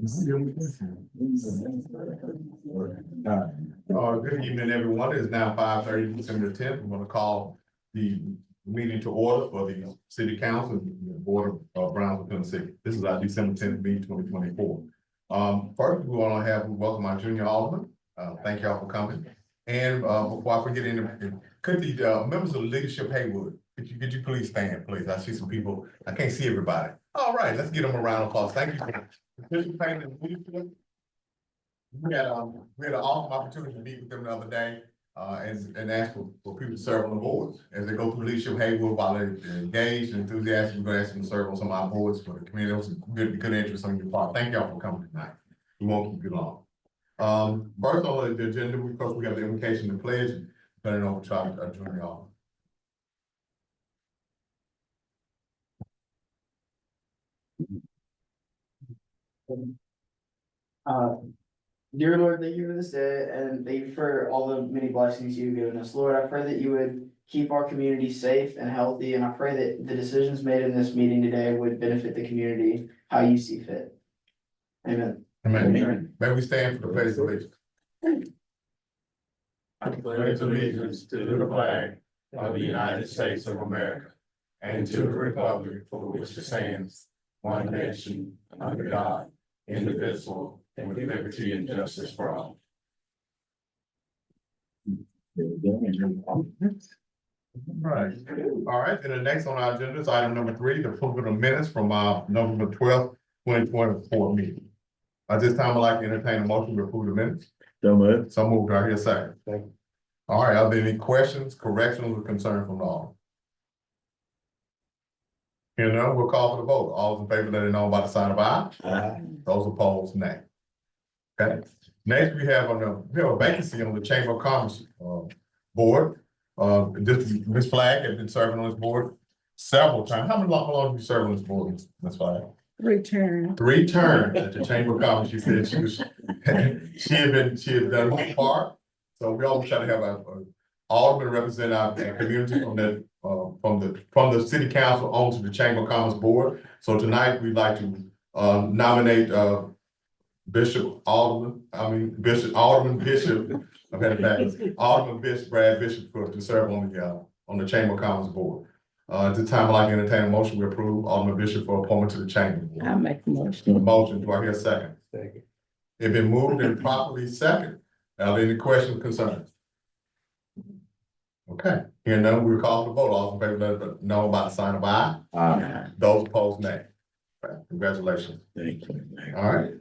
Good evening, everyone. It is now 5:30, December 10th. I'm gonna call the meeting to order for the city council, and the board of Brownsville, Tennessee. This is our December 10th meeting, 2024. First, we want to welcome our junior alderman. Thank y'all for coming. And before I forget, could the members of the leadership Haywood, could you please stand, please? I see some people. I can't see everybody. All right, let's give them a round of applause. Thank you for participating in the leadership. We had an awesome opportunity to meet with them the other day, and ask for people to serve on the boards. As they go through leadership Haywood, while they're engaged and enthusiastic, we're gonna ask them to serve on some of our boards for the community. It was good interest on your part. Thank y'all for coming tonight. We won't keep you long. First on the agenda, because we have the invocation and pledge, turn it over to our junior alderman. Dear Lord, thank you for this day and thank you for all the many blessings you've given us. Lord, I pray that you would keep our community safe and healthy, and I pray that the decisions made in this meeting today would benefit the community how you see fit. Amen. Amen. May we stand for the pledge of allegiance. I pledge allegiance to the flag of the United States of America and to the republic for which it stands, one nation, under God, indivisible, and with liberty and justice for all. All right, and the next on our agenda is item number 3, the approval of minutes from our November 12th, 2024 meeting. At this time, I'd like to entertain a motion to approve the minutes. So moved. So moved. Do I hear a second? Second. All right, are there any questions, corrections, or concerns from the audience? Here none, we'll call for the vote. All in favor, let it know by the sign of aye. Aye. Those opposed, nay. Okay. Next, we have a vacancy on the Chamber of Commerce board. Ms. Flagg has been serving on this board several times. How long have you served on this board, Ms. Flagg? 3 terms. 3 terms at the Chamber of Commerce. She said she had done her part. So we always try to have a alderman represent our community from the city council onto the Chamber of Commerce board. So tonight we'd like to nominate Alderman Bishop Brad Bishop to serve on the Chamber of Commerce board. At this time, I'd like to entertain a motion to approve Alderman Bishop for appointment to the Chamber board. I'll make a motion. Motion, do I hear a second? Second. It's been moved and properly second. Are there any questions or concerns? Okay, hearing none, we'll call for the vote. All in favor, let it know by the sign of aye. Aye. Those opposed, nay. Okay, congratulations. Thank you. All right.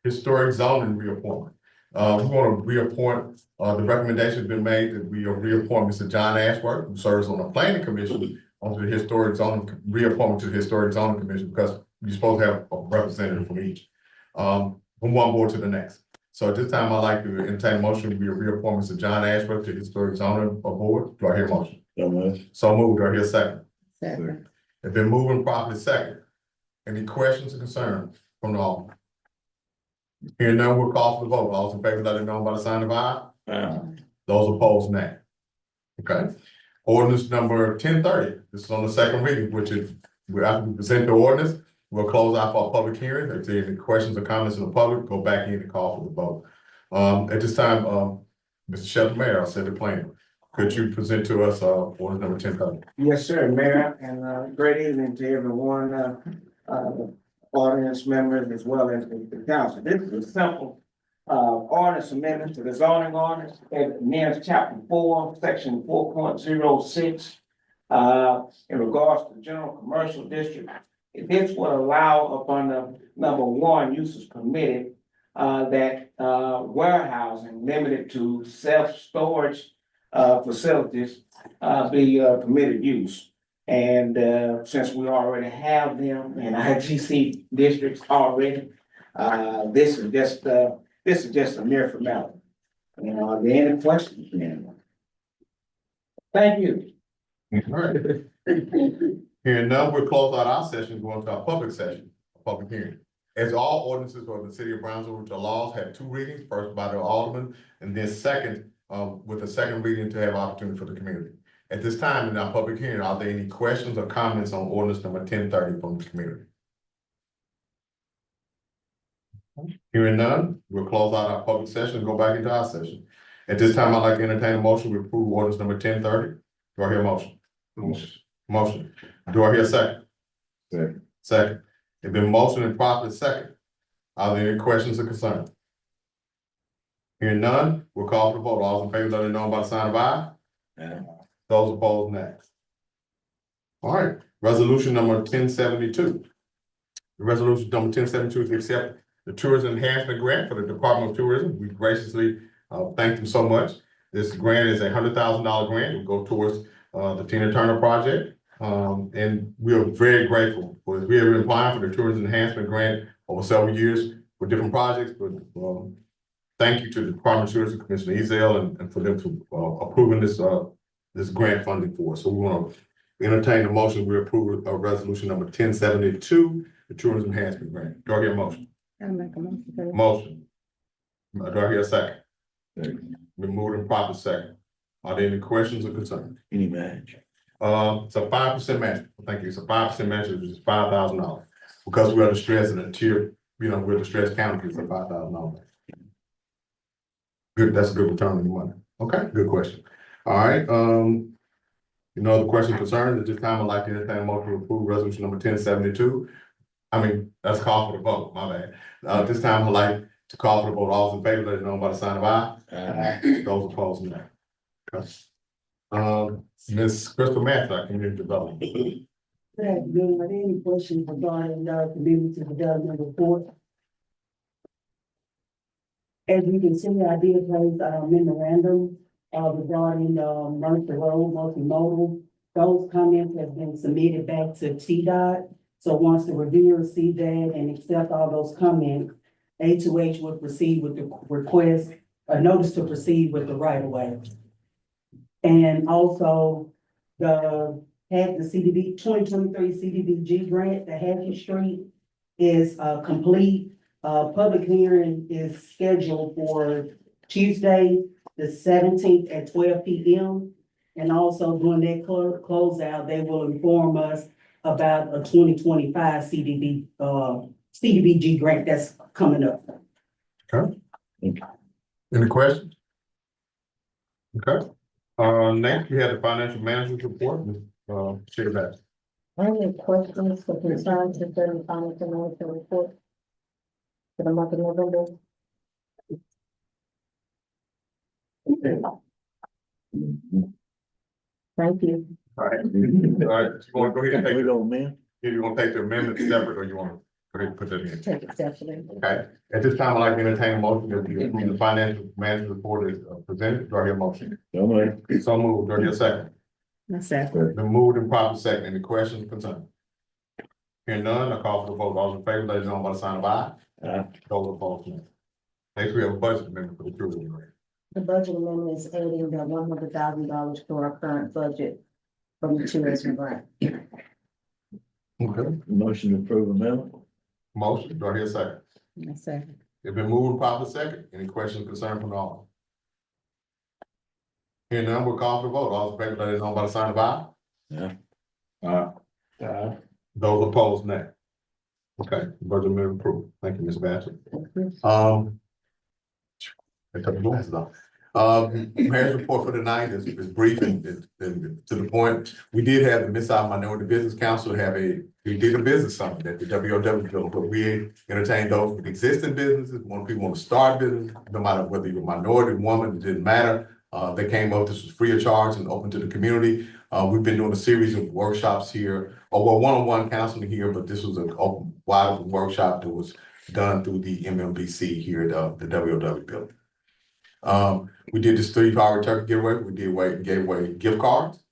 Historic zoning reappointment. We want to reappoint, the recommendation has been made that we reappoint Mr. John Ashworth, who serves on the planning commission, onto the historic zoning, reappointment to the historic zoning commission, because you're supposed to have a representative from each, from one board to the next. So at this time, I'd like to entertain a motion to reappoint Mr. John Ashworth to the historic zoning board. Do I hear a motion? So moved. Do I hear a second? Second. It's been moved and properly second. Any questions or concerns from the audience? Hearing none, we'll call for the vote. All in favor, let it know by the sign of aye. Aye. Those opposed, nay. Okay. Ordinance number 1030. This is on the second reading, which is after we present the ordinance, we'll close out for a public hearing. If there are any questions or comments in the public, go back in and call for the vote. At this time, Mr. Sheldon Mayor, I said the plan. Could you present to us ordinance number 1030? Yes, sir, Mayor, and great evening to everyone, audience members as well as the council. This is a simple ordinance amendment to the zoning ordinance, it amends chapter 4, section 4.06 in regards to the general commercial district. This will allow upon the number 1 uses permitted that warehousing limited to self-storage facilities be permitted use. And since we already have them in IGC districts already, this is just a mere formality. Are there any questions? Thank you. All right. Hearing none, we'll close out our session, going to our public session, public hearing. As all ordinances of the city of Brownsville, which are laws, have 2 readings, first by the alderman, and then second, with a second reading to have opportunity for the community. At this time in our public hearing, are there any questions or comments on ordinance number 1030 from the community? Hearing none, we'll close out our public session and go back into our session. At this time, I'd like to entertain a motion to approve orders number 1030. Do I hear a motion? Motion. Do I hear a second? Second. Second. It's been motioned and properly second. Are there any questions or concerns? Hearing none, we'll call for the vote. All those in favor, let it know by the sign of aye. Those opposed, nay. All right, resolution number 1072. The resolution number 1072 is to accept the tourism enhancement grant for the Department of Tourism. We graciously thank them so much. This grant is $100,000 grant. It will go towards the Tina Turner project. And we are very grateful for this. We have been applying for the tourism enhancement grant over several years for different projects, but thank you to the Department of Tourism, Commissioner Ezell, and for them to approving this grant funding for us. So we want to entertain the motion. We approve resolution number 1072, the tourism enhancement grant. Do I hear a motion? I'll make a motion for that. Motion. Do I hear a second? Second. Been moved and proper second. Are there any questions or concerns? Any match? It's a 5% match. Thank you. It's a 5% match, which is $5,000. Because we are distressed in a tier, we're distressed county, it's a $5,000. Good, that's a good return on your money. Okay, good question. All right, no other questions, concerns? At this time, I'd like to entertain a motion to approve resolution number 1072. That's call for the vote, my bad. At this time, I'd like to call for the vote. All those in favor, let it know by the sign of aye. Those opposed, no. Okay. Ms. Crystal Math, our community development. Good afternoon. Are there any questions regarding the community development report? As you can see, I did place a memorandum regarding Mercer Road multimodal. Those comments have been submitted back to TDOT. So once the reviewers see that and accept all those comments, A2H would proceed with the request, a notice to proceed with the right of way. And also the CDB 2023 CDBG grant, the Hackett Street is complete. Public hearing is scheduled for Tuesday, the 17th at 12 p.m. And also during that closeout, they will inform us about a 2025 CDBG grant that's coming up. Okay. Any questions? Okay. Next, we have the financial manager's report. Share that. Any questions or concerns concerning the financial management report for the month of November? Thank you. All right. All right, you want to go ahead and take, Wait on, man. you want to take the amendment separate, or you want to go ahead and put that in? Take it separately. Okay, at this time, I'd like to entertain a motion that the financial management report is presented. Do I hear a motion? No man. So moved. Do I hear a second? That's second. Been moved and proper second. Any questions, concerns? Hearing none, I call for the vote. All in favor, let it know by the sign of aye. Those opposed, no. Next, we have a budget amendment for the tourism grant. The budget amendment is adding that $100,000 to our current budget from the tourism grant. Okay. Motion to approve amendment. Motion. Do I hear a second? That's second. It's been moved and proper second. Any questions, concerns from all? Hearing none, we'll call for the vote. All in favor, let it know by the sign of aye. Those opposed, nay. Okay, budget amendment approved. Thank you, Ms. Bassett. I took my glasses off. Mayor's report for tonight is brief and to the point. We did have the Mid-South Minority Business Council we did a business summit at the WOW building, but we entertained those with existing businesses. When people want to start business, no matter whether you're a minority, woman, it didn't matter. They came up, this was free of charge and open to the community. We've been doing a series of workshops here, one-on-one counseling here, but this was an open, wide open workshop that was done through the MMBC here at the WOW building. We did this 3-hour turkey giveaway. We gave away gift cards,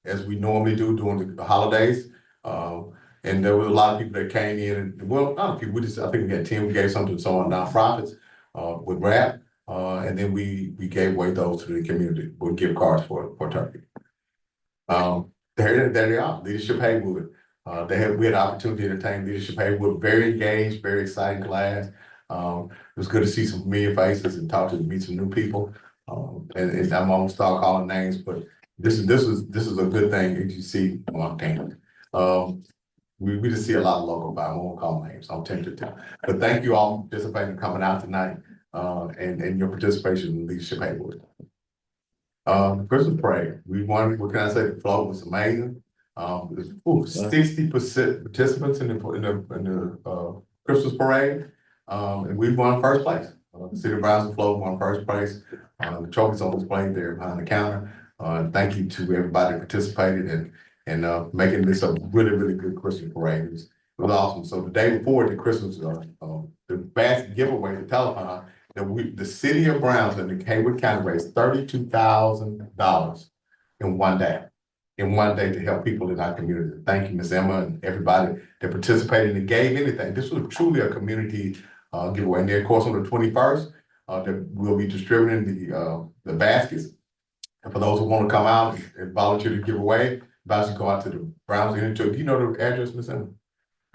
as we normally do during the holidays. And there was a lot of people that came in and, well, not a few, I think we had 10, we gave something to some of our nonprofits, with RAP. And then we gave away those to the community with gift cards for turkey. There they are, Leadership Haywood. We had the opportunity to entertain Leadership Haywood, very engaged, very exciting class. It was good to see some familiar faces and meet some new people. And I'm gonna start calling names, but this is a good thing as you see. we just see a lot of local buy, I won't call names, I'm tempted to. But thank you all for participating, coming out tonight, and your participation in Leadership Haywood. Christmas parade, we won, what can I say, the float was amazing. 60% participants in the Christmas parade, and we won first place. The City of Brownsville float won first place. The trophies on display there behind the counter. Thank you to everybody that participated and making this a really, really good Christmas parade. It was awesome. So the day before the Christmas, the basket giveaway, the telethon, the City of Brownsville and the Haywood County raised $32,000 in one day. In one day to help people in our community. Thank you, Ms. Emma, and everybody that participated and gave anything. This was truly a community giveaway. And then, of course, on the 21st, that we'll be distributing the baskets. And for those who want to come out and volunteer to give away, baskets go out to the Brownsville Institute. Do you know the address, Ms. Emma?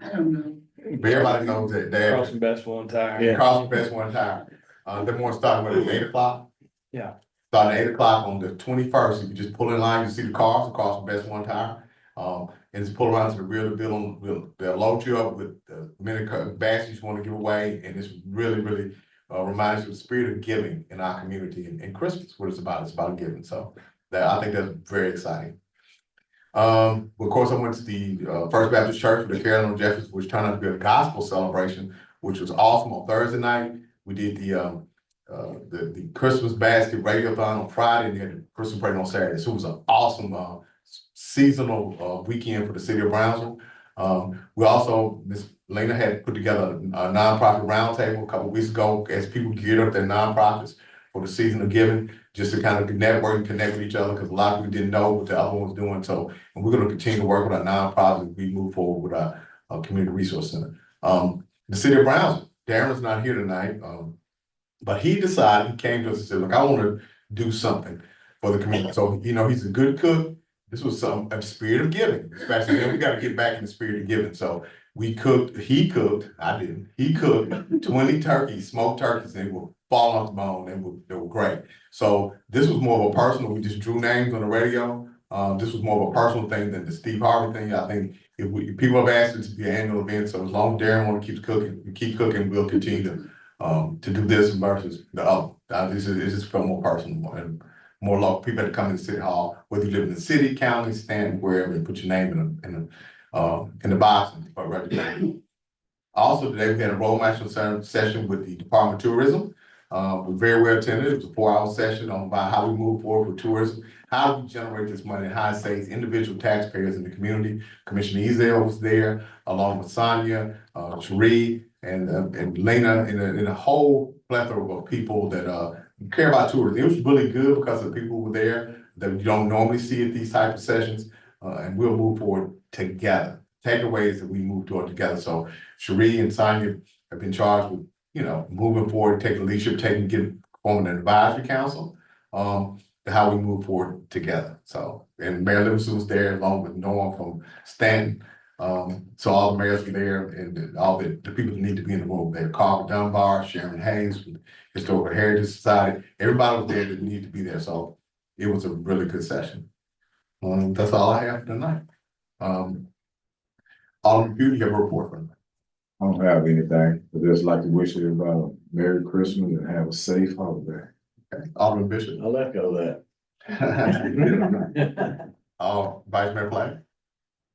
I don't know. But everybody knows that they Crossing best one tire. Yeah. Cross the best one time. They want to start at 8 o'clock. Yeah. Starting at 8 o'clock on the 21st, you can just pull in line, you see the cars across the best one tire. And just pull around to the rear of the building, they'll load you up with many baskets you want to give away. And it's really, really reminds you of the spirit of giving in our community and Christmas, what it's about giving. So I think that's very exciting. Of course, I went to the First Baptist Church with the Carolyn Jeffers, which turned out to be a gospel celebration, which was awesome on Thursday night. We did the Christmas basket radiothon on Friday and then the Christmas parade on Saturday. So it was an awesome seasonal weekend for the City of Brownsville. We also, Ms. Lena had put together a nonprofit roundtable a couple of weeks ago as people geared up their nonprofits for the season of giving, just to kind of network and connect with each other, because a lot of people didn't know what the other one was doing. So, and we're going to continue to work with our nonprofits as we move forward with our Community Resource Center. The City of Brownsville, Darren's not here tonight. But he decided, he came to us and said, look, I want to do something for the community. So, he's a good cook. This was a spirit of giving, especially we got to get back in the spirit of giving. So he cooked, I didn't. He cooked 20 turkeys, smoked turkeys, and they were falling off the bone. They were great. So this was more of a personal, we just drew names on the radio. This was more of a personal thing than the Steve Harvey thing. I think if people have asked it to be an annual event, so as long as Darren wants to keep cooking, we'll continue to do this versus the other. This just felt more personal and more local. People had to come to the city hall, whether you live in the city, county, stand wherever, and put your name in the box and register. Also today we had a role matching session with the Department of Tourism. We're very well attended. It was a 4-hour session on about how we move forward with tourism, how we generate this money, and how it saves individual taxpayers in the community. Commissioner Ezel was there, along with Sonia, Cherie, and Lena, and a whole plethora of people that care about tourism. It was really good because the people were there that you don't normally see at these type of sessions, and we'll move forward together. Takeaways that we move toward together. So Cherie and Sonia have been charged with, moving forward, taking leadership, forming an advisory council, how we move forward together. So, and Mayor Livingston was there along with Norm from Stanton. So all the mayors were there, and all the people that need to be in the room there. Carl Dunbar, Sharon Hayes, from Historical Heritage Society. Everybody was there that needed to be there. So it was a really good session. That's all I have for tonight. Alderman Pugh, you have a report from me. I don't have anything, but just like to wish everybody a Merry Christmas and have a safe holiday. Okay. Alderman Bishop. I'll echo that. Vice Mayor Flagg.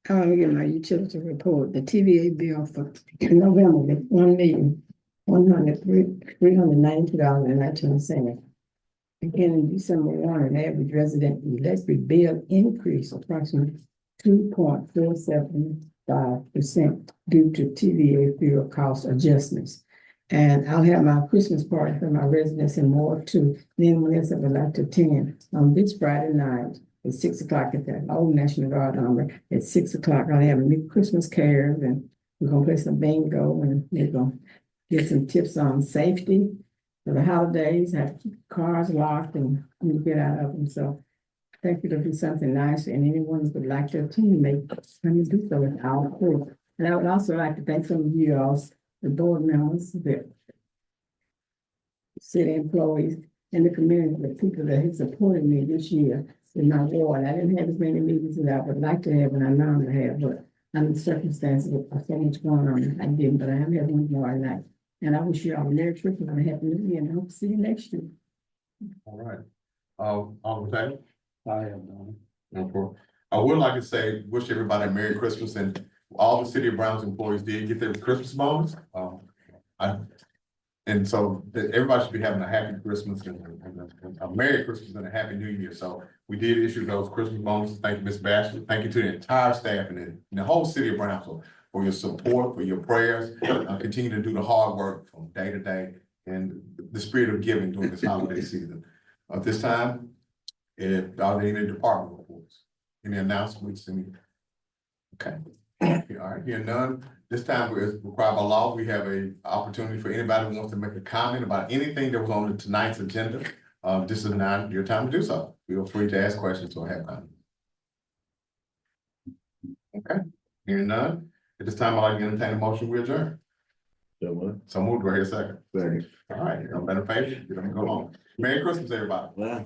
I want to give my utility report. The TVA bill for November is $1,392.19. Beginning December 1, an average resident electric bill increase approximately 2.475% due to TVA fuel cost adjustments. And I'll have my Christmas party for my residents and more too. Then Melissa would like to attend on this Friday night at 6 o'clock at the Old National Guard Armory. At 6 o'clock, I'll have a new Christmas carols, and we're gonna play some bingo, and we're gonna get some tips on safety for the holidays. Have to keep cars locked and get out of them. So I think it'll be something nice, and anyone who would like to attend may come and do so with our crew. And I would also like to thank some of you all, the board members, the city employees, and the community, the people that have supported me this year in my ward. I didn't have as many meetings as I would like to have, and I normally have, but under the circumstances of so much going on. I didn't, but I am having one more night. And I wish you all a Merry Christmas and a Happy New Year, and I hope to see you next year. All right. All in favor? I am done. No problem. I would like to say, wish everybody a Merry Christmas, and all the City of Brownsville employees did get their Christmas bonus. And so everybody should be having a happy Christmas and a Merry Christmas and a Happy New Year. So we did issue those Christmas bonuses. Thank you, Ms. Bashir. Thank you to the entire staff and the whole City of Brownsville for your support, for your prayers. Continue to do the hard work from day to day and the spirit of giving during this holiday season. At this time, if y'all need any department reports, any announcements, okay. All right, here none. This time, as required by law, we have a opportunity for anybody who wants to make a comment about anything that was on tonight's agenda. This is now your time to do so. Feel free to ask questions or have comments. Okay, hearing none. At this time, I'd like to entertain a motion, we adjourn. So moved, right here, second. Second. All right, I'm better patient. You're gonna go home. Merry Christmas, everybody. Well,